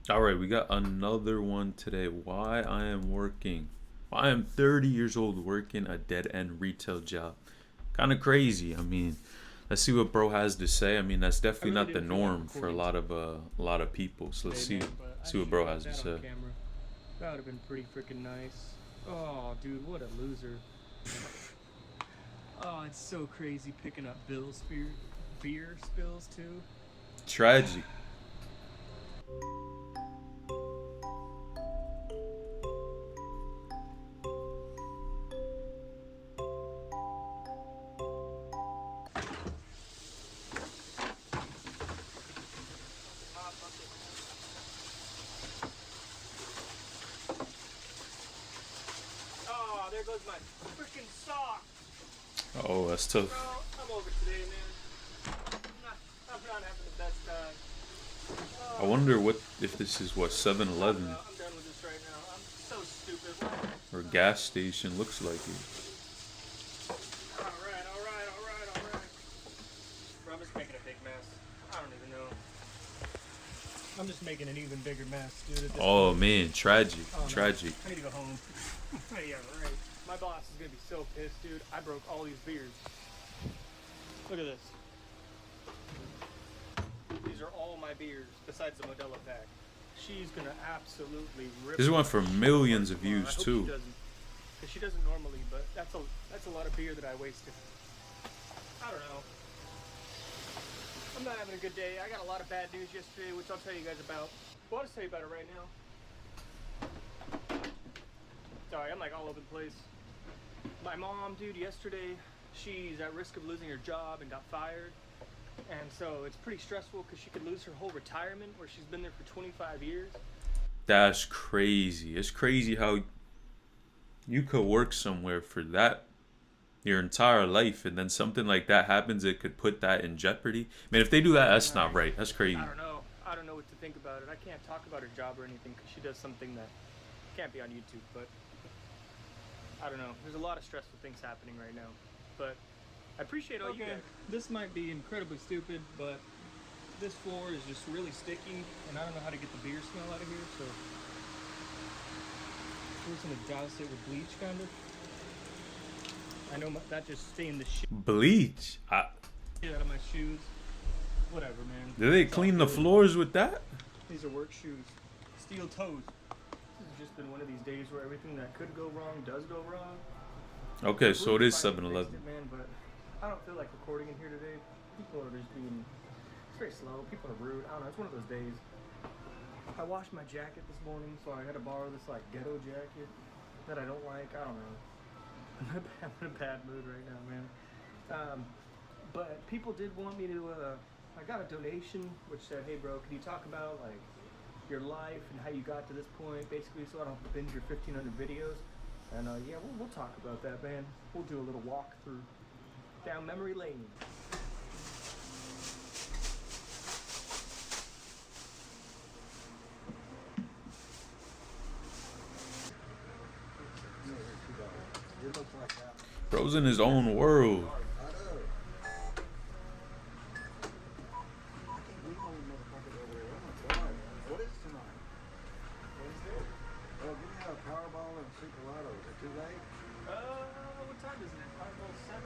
All right, we got another one today. Why I am working. I am 30 years old working a dead end retail job. Kind of crazy. I mean, let's see what bro has to say. I mean, that's I definitely really not the didn't feel like norm for a recording lot of people. So let's today, see man, but I see what should have bro got has to that on say. camera. That would have been pretty freaking nice. Oh, dude, what a loser. Oh, it's so crazy picking up beer spills, too. Tragic. Oh, there goes my freaking sock. Oh, that's Bro, tough. I'm over today, man. I'm not having the best time. I Oh, wonder what if this is what Seven I don't Eleven know. I'm done with this right now. I'm so stupid. Why? or gas station looks like it. Alright, alright, alright, alright. Bro, I'm just making a big mess. I don't even know. I'm just making an even bigger mess, dude, at this Oh point. man, tragic, Oh no, tragic. I need to go home. Yeah, right. My boss is gonna be so pissed, dude. I broke all these beers. Look at this. These are all my beers, besides the Modelo pack. She's gonna absolutely rip This one my for shit apart millions of tomorrow. I views hope she too. doesn't, because she doesn't normally. But that's a lot of beer that I wasted. I don't know. I'm not having a good day. I got a lot of bad news yesterday, which I'll tell you guys about. Well, I'll just tell you about it right now. Sorry, I'm like all over the place. My mom, dude, yesterday, she's at risk of losing her job and got fired. And so it's pretty stressful because she could lose her whole retirement where she's been there for 25 years. That's crazy. It's crazy how you could work somewhere for that your entire life and then something like that happens, it could put that in jeopardy. Man, if they do that, that's not Right. right. That's crazy. I don't know. I don't know what to think about it. I can't talk about her job or anything because she does something that can't be on YouTube. But I don't know. There's a lot of stressful things happening right now. But I appreciate all you guys. This might be incredibly stupid, but this floor is just really sticky, and I don't know how to get the beer smell out of here, so we're just gonna douse it with bleach, kind of. I know that just stained the shit Bleach. out of my shoes. Whatever, man. Do they It's all clean the good. floors with that? These are work shoes. Steel toes. This has just been one of these days where everything that could go wrong does go wrong. Okay, I so believe it is finally 7-Eleven. fixed it, man, but I don't feel like recording in here today. People are just being, it's very slow. People are rude. I don't know. It's one of those days. I washed my jacket this morning, so I had to borrow this like ghetto jacket that I don't like. I don't know. I'm in a bad mood right now, man. But people did want me to. I got a donation which said, "Hey, bro, can you talk about like your life and how you got to this point, basically, so I don't have to binge your 1,500 videos." And yeah, we'll talk about that, man. We'll do a little walkthrough down memory lane. Bro's in his own world. What is tonight? Wednesday. Well, give me a Powerball and Super Lotto. Is it too late? What time is it? Five 7.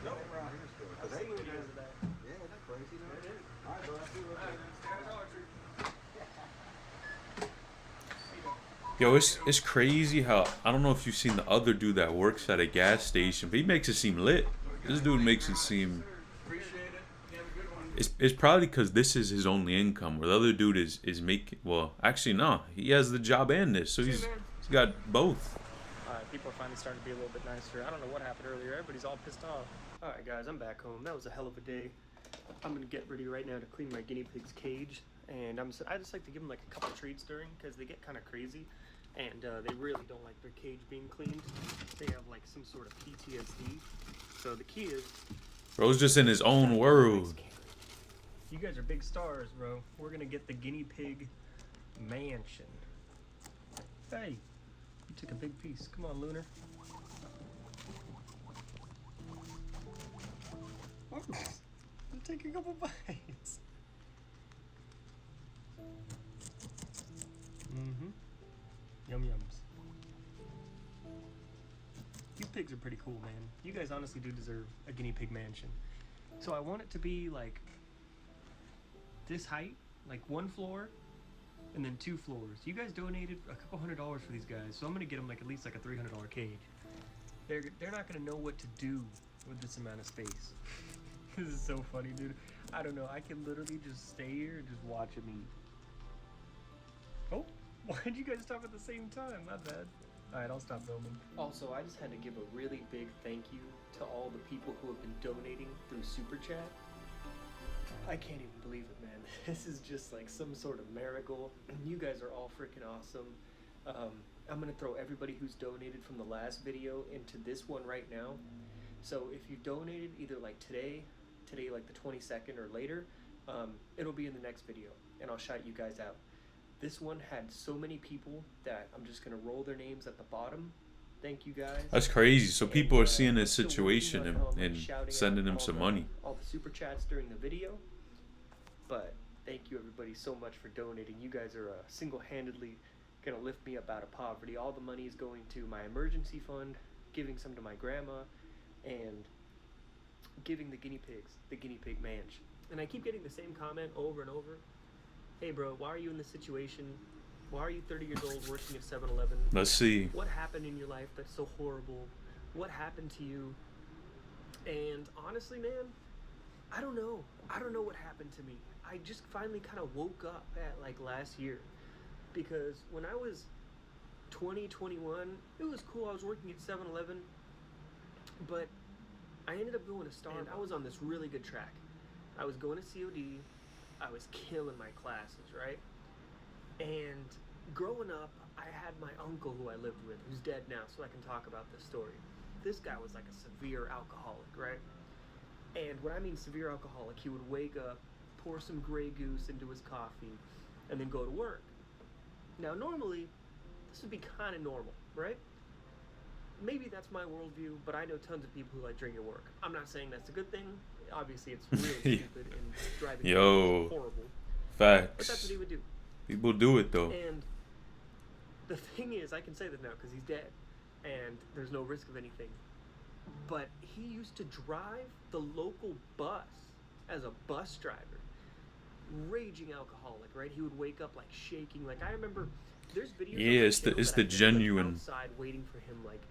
Nope. Around here still. I've seen videos of that. Yeah, isn't that crazy? Though? It is. All right, bro. I see what Yo, it's crazy how I don't know if you've seen the other dude that works at a gas station, but he makes it seem lit. This dude makes it seem Appreciate it. You have a good one. it's probably because this is his only income, where the other dude is making. Well, actually, no, he has the job and this, so he's got both. Alright, people are finally starting to be a little bit nicer. I don't know what happened earlier. Everybody's all pissed off. Alright, guys, I'm back home. That was a hell of a day. I'm gonna get ready right now to clean my guinea pig's cage. And I just like to give them like a couple treats during, because they get kind of crazy. And they really don't like their cage being cleaned. They have like some sort of PTSD. So the key is, Bro's just in his own world. you guys are big stars, bro. We're gonna get the guinea pig mansion. Hey, you took a big piece. Come on, Lunar. Oh, take a couple bites. Yum yums. You pigs are pretty cool, man. You guys honestly do deserve a guinea pig mansion. So I want it to be like this height, like 1 floor, and then 2 floors. You guys donated a couple $100 for these guys, so I'm gonna get them like at least like a $300 cage. They're not gonna know what to do with this amount of space. This is so funny, dude. I don't know. I can literally just stay here and just watch them eat. Oh, why'd you guys stop at the same time? My bad. Alright, I'll stop filming. Also, I just had to give a really big thank you to all the people who have been donating through Super Chat. I can't even believe it, man. This is just like some sort of miracle. You guys are all freaking awesome. I'm gonna throw everybody who's donated from the last video into this one right now. So if you donated either like today like the 22nd or later, it'll be in the next video and I'll shout you guys out. This one had so many people that I'm just gonna roll their names at the bottom. Thank you guys. That's crazy. So people are seeing his still working situation on and, how I'm, like, and shouting sending out him all some the- money. all the super chats during the video. But thank you everybody so much for donating. You guys are single-handedly gonna lift me up out of poverty. All the money is going to my emergency fund, giving some to my grandma, and giving the guinea pigs the guinea pig mansion. And I keep getting the same comment over and over. Hey bro, why are you in this situation? Why are you 30 years old working at 7-Eleven? Let's see. What happened in your life that's so horrible? What happened to you? And honestly, man, I don't know. I don't know what happened to me. I just finally kind of woke up at like last year. Because when I was 20, 21, it was cool. I was working at 7-Eleven. But I ended up going to Starbucks. I was on this really good track. I was going to COD. I was killing my classes, right? And growing up, I had my uncle who I lived with, who's dead now, so I can talk about this story. This guy was like a severe alcoholic, right? And when I mean severe alcoholic, he would wake up, pour some Grey Goose into his coffee, and then go to work. Now, normally, this would be kind of normal, right? Maybe that's my worldview, but I know tons of people who like drink at work. I'm not saying that's a good thing. Obviously, it's really stupid and driving Yo. horrible. Facts. But that's what he would do. People do it though. And the thing is, I can say that now because he's dead, and there's no risk of anything. But he used to drive the local bus as a bus driver. Raging alcoholic, right? He would wake up like shaking. Like I remember, there's videos. Yeah, on it's the- channel it's that the I did, like, genuine- outside waiting for him, like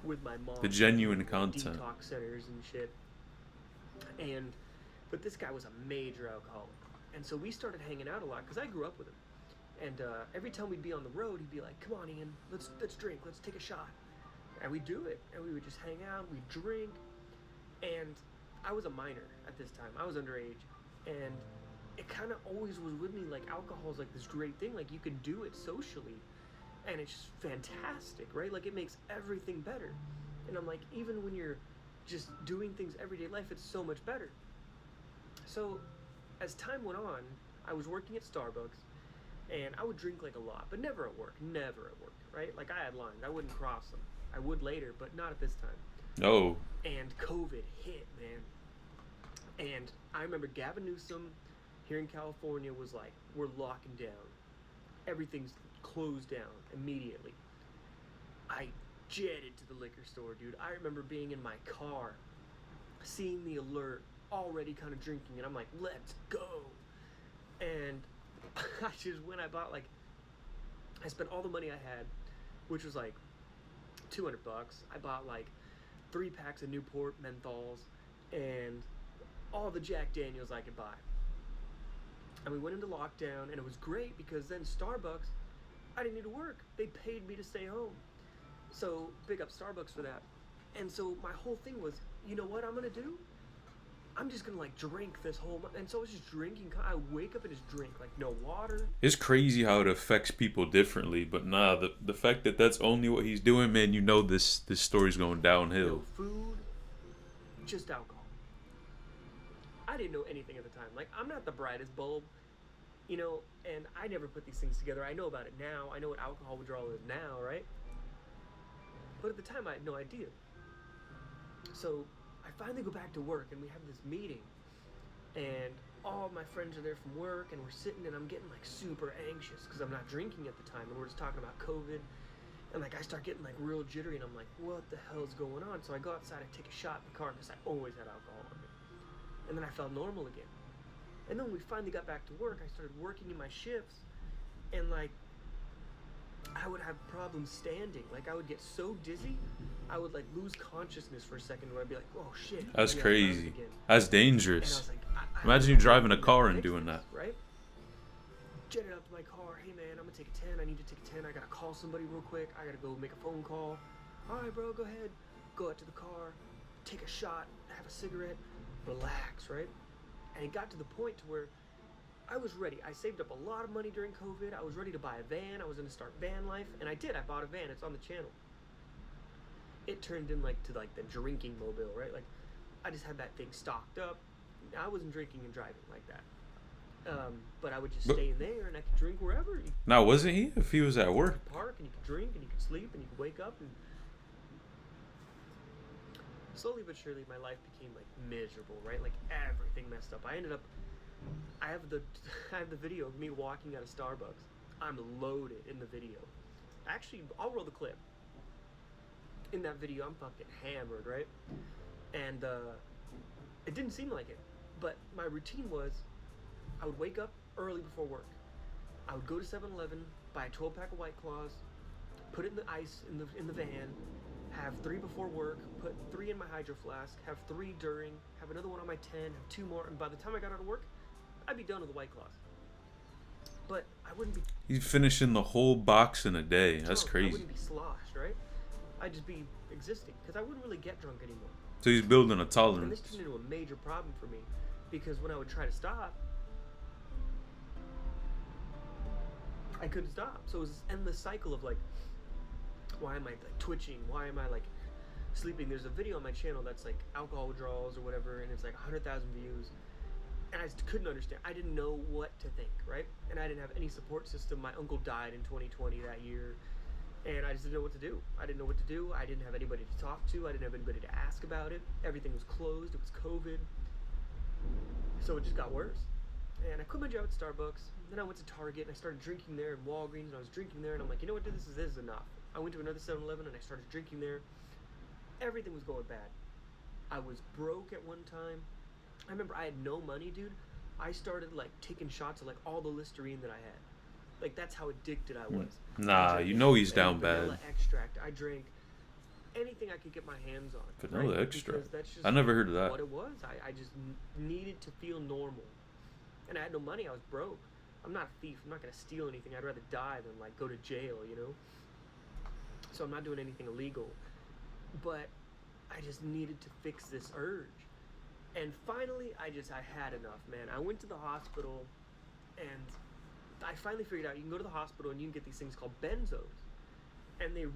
with my mom. The genuine like, content. Detox centers and shit. But this guy was a major alcoholic, and so we started hanging out a lot because I grew up with him. And every time we'd be on the road, he'd be like, "Come on, Ian, let's drink, let's take a shot." And we'd do it, and we would just hang out, we'd drink. And I was a minor at this time. I was underage, and it kind of always was with me, like alcohol is like this great thing, like you can do it socially, and it's just fantastic, right? Like it makes everything better. And I'm like, even when you're just doing things everyday life, it's so much better. So as time went on, I was working at Starbucks, and I would drink like a lot, but never at work, right? Like I had lines, I wouldn't cross them. I would later, but not at this time. Oh. And COVID hit, man. And I remember Gavin Newsom here in California was like, we're locking down. Everything's closed down immediately. I jetted to the liquor store, dude. I remember being in my car, seeing the alert, already kind of drinking, and I'm like, let's go. And I just went, I spent all the money I had, which was like $200. I bought like 3 packs of Newport menthols and all the Jack Daniels I could buy. And we went into lockdown, and it was great because then Starbucks, I didn't need to work. They paid me to stay home. So big up Starbucks for that. And so my whole thing was, you know what I'm gonna do? I'm just gonna like drink this whole month. And so I was just drinking. I wake up and just drink, like no water. It's crazy how it affects people differently, but nah, the fact that that's only what he's doing, man, you know this story's going downhill. No food, just alcohol. I didn't know anything at the time. Like, I'm not the brightest bulb, you know, and I never put these things together. I know about it now. I know what alcohol withdrawal is now, right? But at the time, I had no idea. So I finally go back to work, and we have this meeting, and all my friends are there from work, and we're sitting, and I'm getting like super anxious because I'm not drinking at the time, and we're just talking about COVID And like I start getting like real jittery, and I'm like, what the hell's going on? So I go outside and take a shot in the car because I always had alcohol on me. And then I felt normal again. And then when we finally got back to work, I started working in my shifts, and like I would have problems standing. Like I would get so dizzy, I would like lose consciousness for a second where I'd be like, oh shit. That's maybe I crazy. drowned again. That's And I dangerous. was like, Imagine you driving a need to car and fix doing this, that. right? Jetted up to my car. Hey man, I'm gonna take a 10. I need to take a 10. I gotta call somebody real quick. I gotta go make a phone call. All right, bro, go ahead. Go out to the car, take a shot, have a cigarette, relax, right? And it got to the point to where I was ready. I saved up a lot of money during COVID. I was ready to buy a van. I was gonna start van life, and I did. I bought a van. It's on the channel. It turned in like to like the drinking mobile, right? Like I just had that thing stocked up. I wasn't drinking and driving like that. But I would just But- stay in there, and I could drink wherever. You Now, wasn't he? If he was at work. could park, and you could drink, and you could sleep, and you could wake up, and slowly but surely, my life became like miserable, right? Like everything messed up. I ended up. I have the I have the video of me walking out of Starbucks. I'm loaded in the video. Actually, I'll roll the clip. In that video, I'm fucking hammered, right? And it didn't seem like it, but my routine was I would wake up early before work. I would go to 7-Eleven, buy a 12-pack of White Claws, put it in the ice in the van, have 3 before work, put 3 in my hydro flask, have 3 during, have another one on my 10, have 2 more, and by the time I got out of work, I'd be done with the White Claws. But I wouldn't be He's finishing the whole box in a day. That's drunk. I crazy. wouldn't be sloshed, right? I'd just be existing because I wouldn't really get drunk anymore. So he's building a And this tolerance. turned into a major problem for me because when I would try to stop, I couldn't stop. So it was this endless cycle of like, why am I like twitching? Why am I like sleeping? There's a video on my channel that's like alcohol withdrawals or whatever, and it's like 100,000 views. And I just couldn't understand. I didn't know what to think, right? And I didn't have any support system. My uncle died in 2020 that year. And I just didn't know what to do. I didn't know what to do. I didn't have anybody to talk to. I didn't have anybody to ask about it. Everything was closed. It was COVID. So it just got worse. And I quit my job at Starbucks. Then I went to Target and I started drinking there and Walgreens, and I was drinking there, and I'm like, you know what, dude, this is enough. I went to another 7-Eleven and I started drinking there. Everything was going bad. I was broke at one time. I remember I had no money, dude. I started like taking shots of like all the Listerine that I had. Like that's how addicted I was. Nah, I drank you know he's any down vanilla bad. extract. I drank anything I could get my hands on. Vanilla right? extract? Because that's just I never heard of that. what it was. I just needed to feel normal. And I had no money. I was broke. I'm not a thief. I'm not going to steal anything. I'd rather die than like go to jail, you know? So I'm not doing anything illegal. But I just needed to fix this urge. And finally, I had enough, man. I went to the hospital, and I finally figured out you can go to the hospital and you can get these things called benzos. And they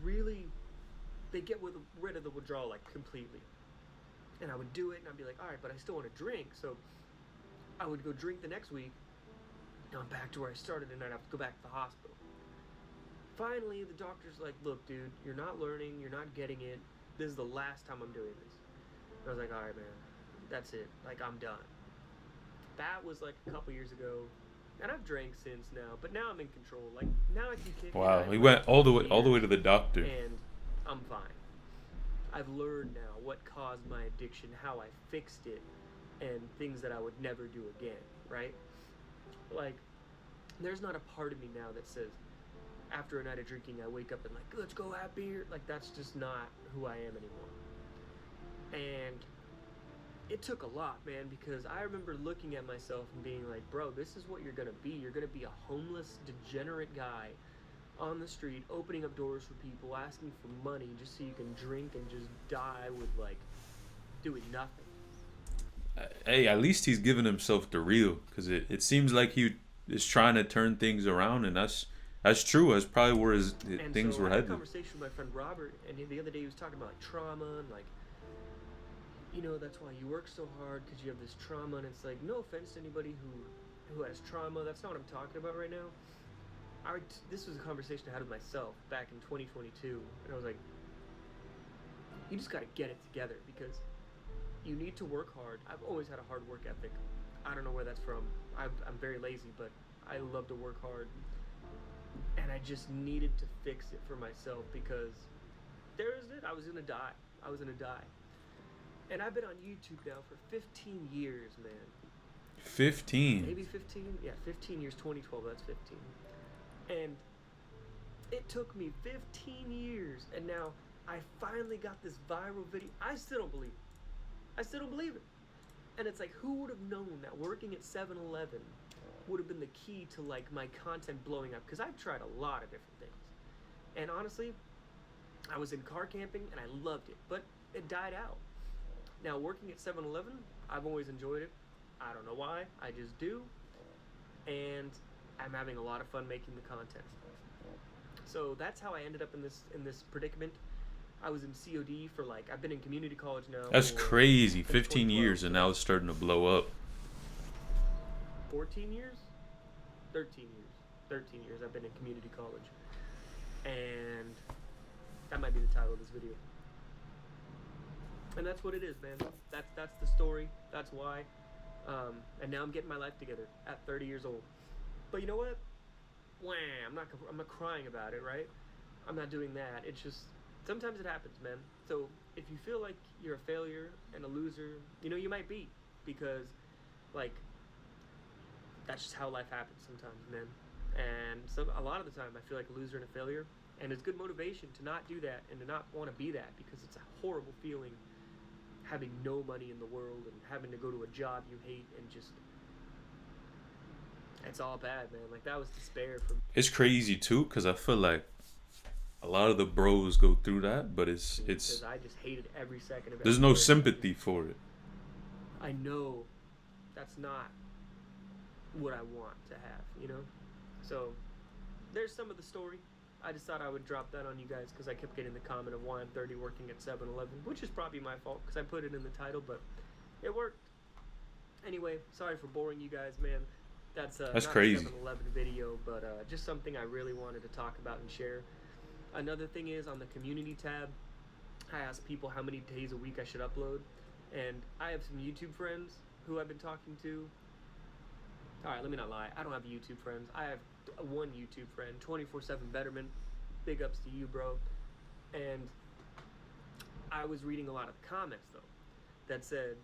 get rid of the withdrawal, like, completely. And I would do it, and I'd be like, all right, but I still want to drink. So I would go drink the next week, and I'm back to where I started, and I'd have to go back to the hospital. Finally, the doctor's like, look, dude, you're not learning, you're not getting it. This is the last time I'm doing this. And I was like, all right, man. That's it. Like, I'm done. That was like a couple years ago, and I've drank since now. But now I'm in control. Like now I can kick. Wow, it. he went all the way to the doctor. And I'm fine. I've learned now what caused my addiction, how I fixed it, and things that I would never do again. Right? Like, there's not a part of me now that says, after a night of drinking, I wake up and like, let's go have beer. Like that's just not who I am anymore. And it took a lot, man, because I remember looking at myself and being like, bro, this is what you're gonna be. You're gonna be a homeless, degenerate guy on the street, opening up doors for people, asking for money just so you can drink and just die with, like, doing nothing. Hey, at least he's giving himself the real, because it seems like he is trying to turn things around, and that's true. That's probably where things so were I had a headed. conversation with my friend Robert, and the other day he was talking about like trauma and like, you know, that's why you work so hard because you have this trauma. And it's like, no offense to anybody who has trauma. That's not what I'm talking about right now. This was a conversation I had with myself back in 2022, and I was like, you just got to get it together because you need to work hard. I've always had a hard work ethic. I don't know where that's from. I'm very lazy, but I love to work hard. and I just needed to fix it for myself because there is it. I was gonna die. I was gonna die. And I've been on YouTube now for 15 years, man. 15. Maybe 15? Yeah, 15 years, 2012, that's 15. And it took me 15 years, and now I finally got this viral video. I still don't believe it. I still don't believe it. And it's like, who would have known that working at 7-Eleven would have been the key to like my content blowing up? Because I've tried a lot of different things. And honestly, I was in car camping and I loved it, but it died out. Now working at 7-Eleven, I've always enjoyed it. I don't know why, I just do. And I'm having a lot of fun making the content. So that's how I ended up in this predicament. I was in COD for like, I've been in community college now. That's for, crazy. since 15 years 2012, and now it's starting to blow up. 14 years? 13 years. 13 years I've been in community college. And that might be the title of this video. And that's what it is, man. That's the story. That's why. And now I'm getting my life together at 30 years old. But you know what? Wham! I'm not crying about it, right? I'm not doing that. It's just sometimes it happens, man. So if you feel like you're a failure and a loser, you know, you might be, because like that's just how life happens sometimes, man. And so a lot of the time I feel like a loser and a failure, and it's good motivation to not do that and to not want to be that, because it's a horrible feeling having no money in the world and having to go to a job you hate, and just it's all bad, man. Like that was despair for me. It's crazy too, because I feel like a lot of the bros go through that, but it's Because I just hated every second of it. there's no sympathy for it. I know that's not what I want to have, you know? So there's some of the story. I just thought I would drop that on you guys because I kept getting the comment of why I'm 30 working at 7-Eleven, which is probably my fault because I put it in the title, but it worked. Anyway, sorry for boring you guys, man. That's not crazy. A 7-Eleven video, but just something I really wanted to talk about and share. Another thing is, on the community tab, I asked people how many days a week I should upload, and I have some YouTube friends who I've been talking to. Alright, let me not lie. I don't have YouTube friends. I have one YouTube friend, 24/7 Betterment. Big ups to you, bro. And I was reading a lot of comments, though, that said,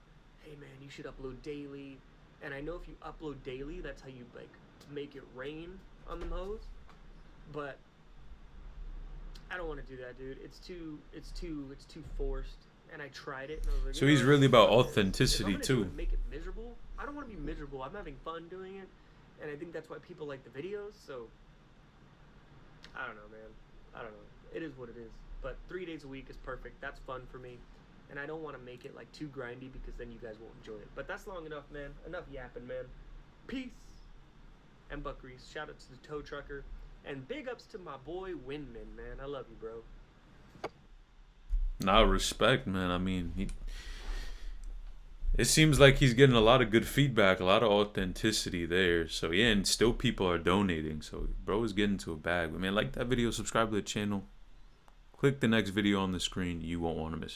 hey, man, you should upload daily. And I know if you upload daily, that's how you, like, make it rain on them hoes. But I don't want to do that, dude. It's too forced. And I tried it, and I was like, So he's really about authenticity if I'm gonna do too. it and make it miserable, I don't want to be miserable. I'm having fun doing it, and I think that's why people like the videos. So I don't know, man. I don't know. It is what it is. But 3 days a week is perfect. That's fun for me, and I don't want to make it like too grindy because then you guys won't enjoy it. But that's long enough, man. Enough yapping, man. Peace. And Buck Reese. Shout out to the tow trucker, and big ups to my boy Windman, man. I love you, bro. Nah, respect, man. I mean, it seems like he's getting a lot of good feedback, a lot of authenticity there. So yeah, and still people are donating. So bro is getting to a bag. But man, like that video, subscribe to the channel. Click the next video on the screen. You won't want to miss it.